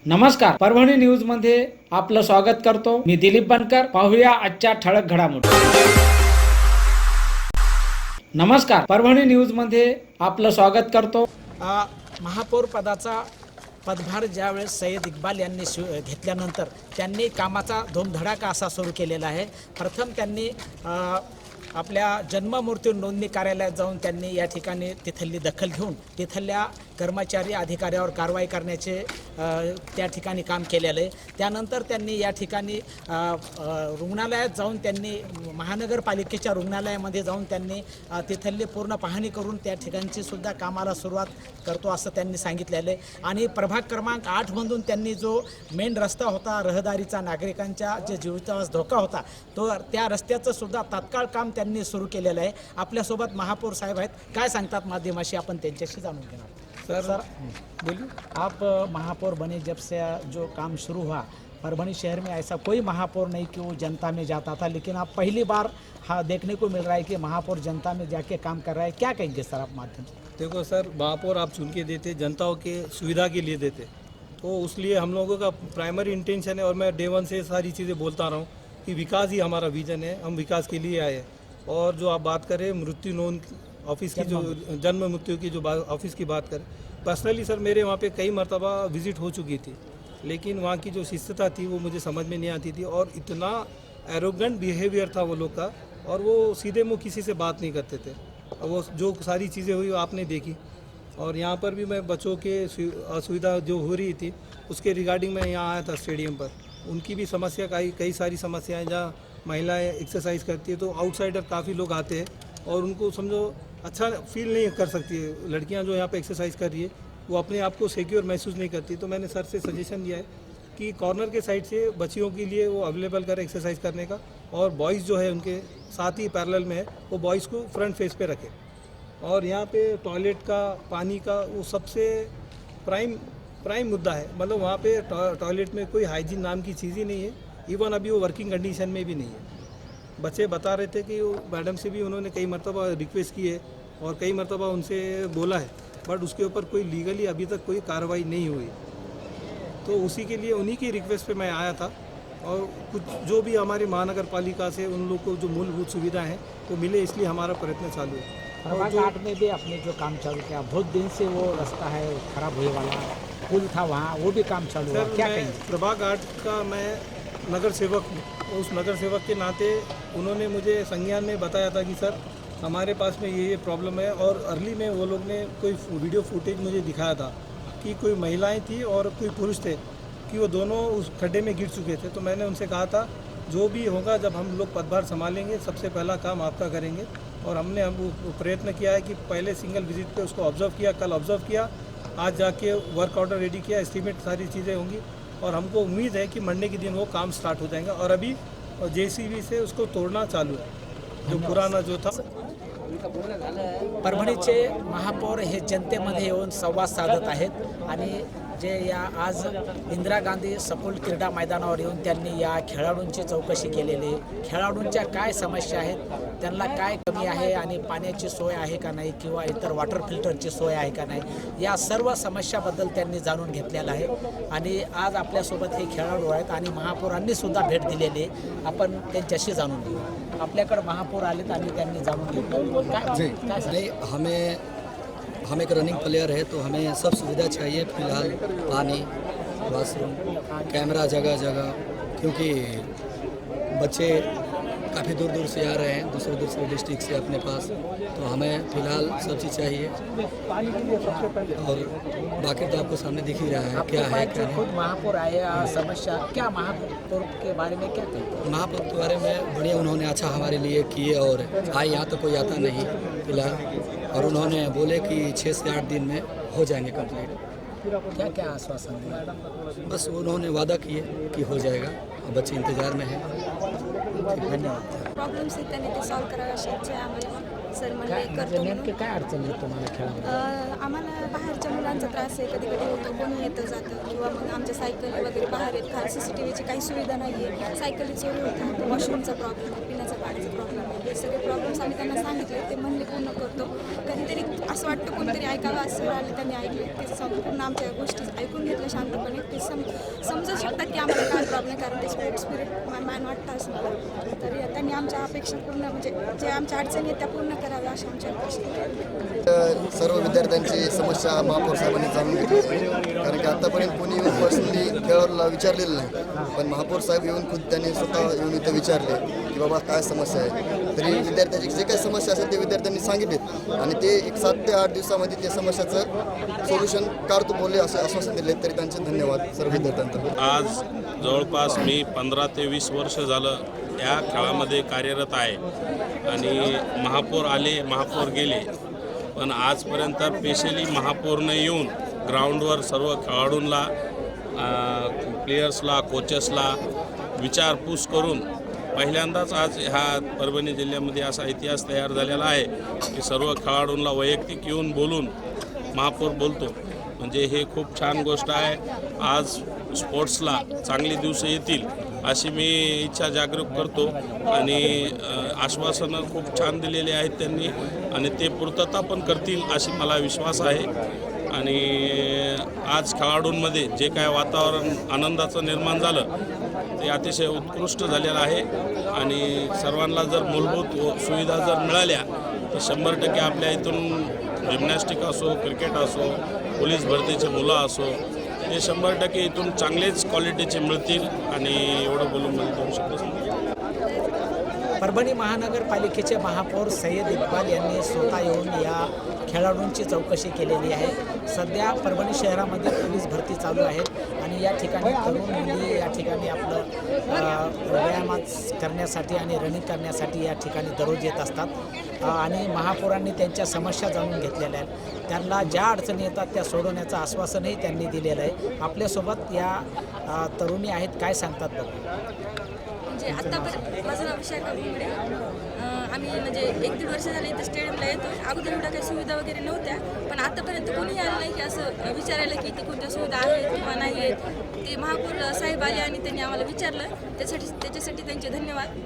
नमस्कार, परभणी न्यूज मध्ये आपलं स्वागत करतो. मी दिलीप बनकर. पाहूया आजच्या ठळक घडामोडी. नमस्कार, परभणी न्यूज मध्ये आपलं स्वागत करतो. महापौर पदाचा पदभार ज्यावेळेस सय्यद इक्बाल यांनी घेतल्यानंतर त्यांनी कामाचा धूमधडाका असा सुरू केलेला आहे. प्रथम त्यांनी आपल्या जन्म मृत्यू नोंदणी कार्यालयात जाऊन त्यांनी या ठिकाणी तिथली दखल घेऊन तिथल्या कर्मचारी अधिकाऱ्यावर कारवाई करण्याचे त्या ठिकाणी काम केलेलं आहे. त्यानंतर त्यांनी या ठिकाणी रुग्णालयात जाऊन त्यांनी महानगरपालिकेच्या रुग्णालयामध्ये जाऊन त्यांनी तिथली पूर्ण पाहणी करून त्या ठिकाणची सुद्धा कामाला सुरुवात करतो असं त्यांनी सांगितलेलं आहे. आणि प्रभाग क्रमांक 8मधून त्यांनी जो मेन रस्ता होता रहदारीचा, नागरिकांच्या जे जीवितवास धोका होता, तो त्या रस्त्याचं सुद्धा तात्काळ काम त्यांनी सुरू केलेलं आहे. आपल्यासोबत महापौर साहेब आहेत. काय सांगतात माध्यमाशी, आपण त्यांच्याशी जाणून घेणार. सर बोलिए. आप महापौर बने जब से जो काम शुरू हुआ, परभणी शहर में ऐसा कोई महापौर नहीं कि वो जनता में जाता था, लेकिन आप पहली बार देखने को मिल रहा है कि महापौर जनता में जाके काम कर रहा है. क्या कहेंगे सर आप माध्यम से? देखो सर, महापौर आप चुन के देते, जनताओं के सुविधा के लिए देते, तो उसलिए हम लोगों का प्राइमरी इंटेंशन है, और मैं डे वन से सारी चीज़ें बोलता रहा हूँ कि विकास ही हमारा विजन है. हम विकास के लिए आए हैं. और जो आप बात करें मृत्यु नोंद ऑफिस की, जो जन्म मृत्यु की जो ऑफिस की बात करें, पर्सनली सर मेरे वहाँ पे कई मरतबा विज़िट हो चुकी थी, लेकिन वहाँ की जो शिष्टता थी वो मुझे समझ में नहीं आती थी, और इतना एरोगेंट बिहेवियर था वो लोग का, और वो सीधे मुँह किसी से बात नहीं करते थे. और वो जो सारी चीज़ें हुई वो आपने देखी. और यहाँ पर भी मैं बच्चों के असुविधा जो हो रही थी उसके रिगार्डिंग मैं यहाँ आया था स्टेडियम पर. उनकी भी समस्या कई सारी समस्याएं, जहाँ महिलाएं एक्सरसाइज करती है तो आउटसाइडर काफ़ी लोग आते हैं और उनको समझो अच्छा फील नहीं कर सकती है. लड़कियां जो यहाँ पे एक्सरसाइज कर रही है वो अपने आप को सिक्योर महसूस नहीं करती. तो मैंने सर से सजेशन दिया है कि कॉर्नर के साइड से बच्चियों के लिए वो अवेलेबल करें एक्सरसाइज करने का, और बॉयज़ जो है उनके साथ ही पैरेलल में है वो बॉयज़ को फ्रंट फेस पे रखें. और यहाँ पे टॉयलेट का, पानी का, वो सबसे प्राइम मुद्दा है. मतलब वहाँ पे टॉयलेट में कोई हाइजीन नाम की चीज़ ही नहीं है. इवन अभी वो वर्किंग कंडीशन में भी नहीं है. बच्चे बता रहे थे कि वो मैडम से भी उन्होंने कई मरतबा रिक्वेस्ट की है और कई मरतबा उनसे बोला है, बट उसके ऊपर कोई लीगली अभी तक कोई कार्रवाई नहीं हुई. तो उसी के लिए उन्हीं की रिक्वेस्ट पे मैं आया था. और कुछ जो भी हमारी महानगर पालिका से उन लोग को जो मूलभूत सुविधा हैं वो मिले, इसलिए हमारा प्रयत्न चालू है. प्रभाग 8 में भी आपने जो काम चालू किया, बहुत दिन से वो रास्ता है खराब हुए वाला, पुल था वहाँ, वो भी काम चालू हुआ. क्या कहेंगे? प्रभाग 8 का मैं नगर सेवक, उस नगर सेवक के नाते उन्होंने मुझे संज्ञान में बताया था कि सर हमारे पास में ये प्रॉब्लम है. और अर्ली में वो लोग ने कोई वीडियो फुटेज मुझे दिखाया था कि कोई महिलाएं थी और कोई पुरुष थे कि वो दोनों उस खड्डे में गिर चुके थे. तो मैंने उनसे कहा था जो भी होगा, जब हम लोग पदभार संभालेंगे सबसे पहला काम आपका करेंगे. और हमने वो प्रयत्न किया है कि पहले सिंगल विजिट पे उसको ऑब्जर्व किया, कल ऑब्जर्व किया, आज जाके वर्क ऑर्डर रेडी किया, एस्टीमेट सारी चीज़ें होंगी, और हमको उम्मीद है कि मंडे के दिन वो काम स्टार्ट हो जाएगा. और अभी JCB से उसको तोड़ना चालू है, जो पुराना जो था. परभणीचे महापौर हे जनतेमध्ये येऊन संवाद साधत आहेत आणि जे या आज इंदिरा गांधी सखोल क्रीडा मैदानावर येऊन त्यांनी या खेळाडूंची चौकशी केलेली. खेळाडूंच्या काय समस्या आहेत, त्यांना काय कमी आहे, आणि पाण्याची सोय आहे का नाही, किंवा इतर वॉटर फिल्टरची सोय आहे का नाही, या सर्व समस्याबद्दल त्यांनी जाणून घेतलेलं आहे. आणि आज आपल्यासोबत हे खेळाडू आहेत आणि महापौरांनी सुद्धा भेट दिलेली आहे. आपण त्यांच्याशी जाणून घेऊ. आपल्याकडे महापौर आलेत आणि त्यांनी जाणून घेतलं. नहीं, हम एक रनिंग प्लेयर है तो हमें सब सुविधा चाहिए. फिलहाल पानी, वॉशरूम, कैमरा जगह जगह, क्योंकि बच्चे काफ़ी दूर दूर से आ रहे हैं, दूसरे डिस्ट्रिक्ट से अपने पास, तो हमें फ़िलहाल सब चीज़ चाहिए. और बाकी तो आपको सामने दिख ही रहा है क्या है क्या नहीं. खुद महापौर आए, समस्या क्या, महापौर के बारे में क्या कहते हैं? महापौर के बारे में बढ़िया, उन्होंने अच्छा हमारे लिए किए. और आए यहाँ तो कोई आता नहीं फिलहाल, और उन्होंने बोले कि 6 से 8 दिन में हो जाएंगे कंप्लीट. क्या क्या आश्वासन दिया? बस उन्होंने वादा किए कि हो जाएगा. बच्चे इंतज़ार में हैं. धन्यवाद. प्रॉब्लेम्स आहेत त्यांनी ते सॉल्व्ह करावे अशी इच्छा आहे आम्हाला. सर म्हणले काय करतो म्हणून. नेमके काय अडचण येत तुम्हाला खेळामध्ये? आम्हाला बाहेरच्या मुलांचा त्रास आहे, कधी कधी होतो, कोणी येतं जातं, किंवा मग आमच्या सायकली वगैरे बाहेर आहेत. CCTVची काही सुविधा नाही आहे, सायकली चोरी होतात, वॉशरूमचा प्रॉब्लेम आहे, पिण्याचा पाण्याचा प्रॉब्लेम आहे. हे सगळे प्रॉब्लेम्स आम्ही त्यांना सांगितले, ते म्हणले पूर्ण करतो. कधीतरी असं वाटतं कोणतरी ऐकावं, असं आलं त्यांनी ऐकले, ते संपूर्ण आमच्या गोष्टी ऐकून घेतलं शांतपणे. ते समजू शकतात की आम्हाला काय प्रॉब्लेम, कारण ते स्पिरिट मॅन वाटतं असं मला. तर त्यांनी आमच्या अपेक्षा पूर्ण, म्हणजे जे आमच्या अडचणी आहेत त्या पूर्ण कराव्या अशा आमच्या अपेक्षा. सर्व विद्यार्थ्यांची समस्या महापौर साहेबांनी जाणून घेतली, कारण की आतापर्यंत कोणी येऊन पर्सनली खेळाडूला विचारलेलं नाही, पण महापौर साहेब येऊन खुद त्यांनी स्वतः येऊन इथं विचारले की बाबा काय समस्या आहे. तरी विद्यार्थ्याची जे काही समस्या असेल ते विद्यार्थ्यांनी सांगितलेत आणि ते एक 7 ते 8 दिवसामध्ये ते समस्याचं सोल्युशन काढतो बोलले असे आश्वासन दिले. तरी त्यांचे धन्यवाद सर्व विद्यार्थ्यांना. आज जवळपास मी 15 ते 20 वर्ष झालं या खेळामध्ये कार्यरत आहे आणि महापौर आले, महापौर गेले, पण आजपर्यंत स्पेशली महापौरनं येऊन ग्राउंडवर सर्व खेळाडूंना, प्लेयर्सला, कोचेसला विचारपूस करून पहिल्यांदाच आज ह्या परभणी जिल्ह्यामध्ये असा इतिहास तयार झालेला आहे की सर्व खेळाडूंना वैयक्तिक येऊन बोलून महापौर बोलतो. म्हणजे हे खूप छान गोष्ट आहे. आज स्पोर्ट्सला चांगले दिवस येतील अशी मी इच्छा जागरूक करतो आणि आश्वासनं खूप छान दिलेली आहेत त्यांनी आणि ते पूर्तता पण करतील अशी मला विश्वास आहे. आणि आज खेळाडूंमध्ये जे काय वातावरण आनंदाचं निर्माण झालं ते अतिशय उत्कृष्ट झालेलं आहे आणि सर्वांना जर मूलभूत सुविधा जर मिळाल्या तर 100% आपल्या इथून जिम्नॅस्टिक असो, क्रिकेट असो, पोलीस भरतीचे मुलं असो, हे 100% इथून चांगलेच क्वालिटीचे मिळतील आणि एवढं बोलून मला देऊ शकतो. परभणी महानगरपालिकेचे महापौर सय्यद इक्बाल यांनी स्वतः येऊन या खेळाडूंची चौकशी केलेली आहे. सध्या परभणी शहरामध्ये पोलीस भरती चालू आहेत आणि या ठिकाणी तरुण मुली या ठिकाणी आपलं व्यायामात करण्यासाठी आणि रनिंग करण्यासाठी या ठिकाणी दररोज येत असतात आणि महापौरांनी त्यांच्या समस्या जाणून घेतलेल्या आहेत. त्यांना ज्या अडचणी येतात त्या सोडवण्याचं आश्वासनही त्यांनी दिलेलं आहे. आपल्यासोबत या तरुणी आहेत, काय सांगतात बघू. म्हणजे आत्तापर्यंत माझं नाव विशाखा घुमडे. आम्ही म्हणजे 1-1.5 वर्ष झाले इथं स्टेडियमला येतो. अगोदर एवढ्या काही सुविधा वगैरे नव्हत्या, पण आतापर्यंत कोणी आलं नाही की असं विचारायला की इथे कोणत्या सुविधा आहेत किंवा नाही आहेत. ते महापौर साहेब आले आणि त्यांनी आम्हाला विचारलं, त्याच्यासाठी त्यांचे धन्यवाद.